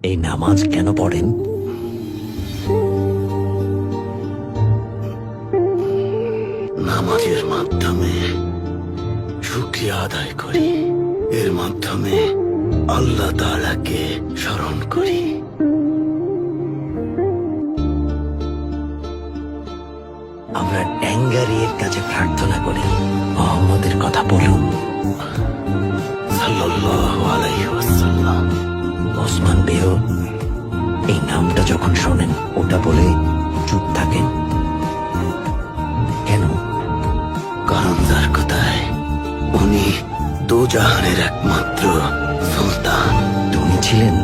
এই নামাজ কেন পড়েন? নামাজের মাধ্যমে শুকরিয়া আদায় করি, এর মাধ্যমে আল্লাহ তাআলাকে স্মরণ করি। আমরা ট্যাঙ্গারির কাছে প্রার্থনা করি, মোহাম্মদের কথা বলুন সাল্লাল্লাহু আলাইহি ওয়াসাল্লাম। ওসমান বেও এই নামটা যখন শোনেন ওটা বলে চুপ থাকেন কেন? কারণ যার কথায় উনি দোজাহানের একমাত্র সুলতান। তুমি ছিলেন?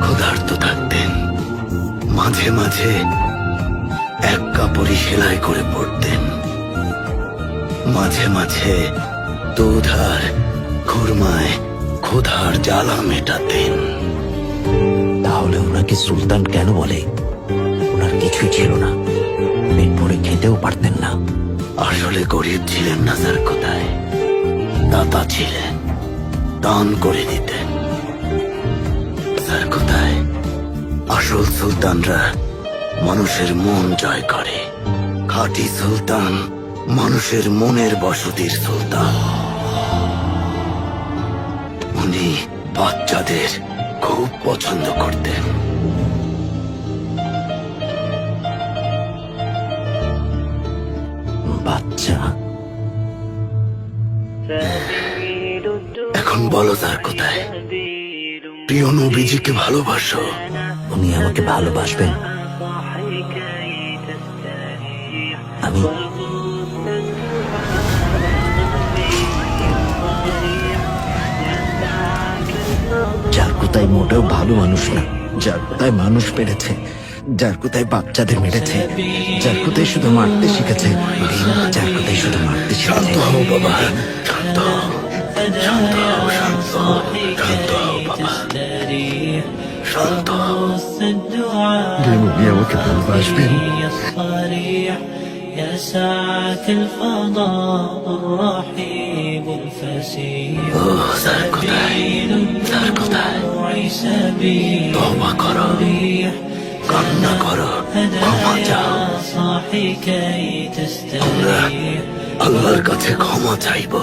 ক্ষুধার্ত থাকতেন, মাঝে মাঝে এক কাপড়ি সেলাই করে পড়তেন, মাঝে মাঝে দুধ আর খুরমায় ক্ষুধার জ্বালা মেটাতেন। তাহলে ওনাকে সুলতান কেন বলে? ওনার কিছুই ছিল না, পেট ভরে খেতেও পারতেন না। আসলে গরিব ছিলেন না যার কথায়, দাতা ছিলেন, দান করে দিতেন। যার কথায় আসল সুলতানরা মানুষের মন জয় করে, খাঁটি সুলতান মানুষের মনের বসতির সুলতান। উনি বাচ্চাদের খুব পছন্দ করতেন। বাচ্চা? এখন বলো যার কোথায় প্রিয় নবীজিকে ভালোবাসো। উনি আমাকে ভালোবাসবেন? আমি যার কোথায় মোটেও ভালো মানুষ না, যার কোথায় মানুষ মেরেছে, যার কোথায় বাচ্চাদের মেরেছে, যার কোথায় শুধু মারতে শিখেছে, যার কোথায় শুধু মারতে শান্ত শিখেছে। হও বাবা, শান্ত হও, শান্ত হও, শান্ত হও, শান্ত হও বাবা, শান্ত হও। উনি আমাকে ভালোবাসবেন? يا ساعة الفضاء الرحيب الفسيح ও যার কোথায়, যার কোথায় তওবা করো, কান্না করো, ক্ষমা চাও। صاحي كي আমরা تستريح আল্লাহর কাছে ক্ষমা চাইবো।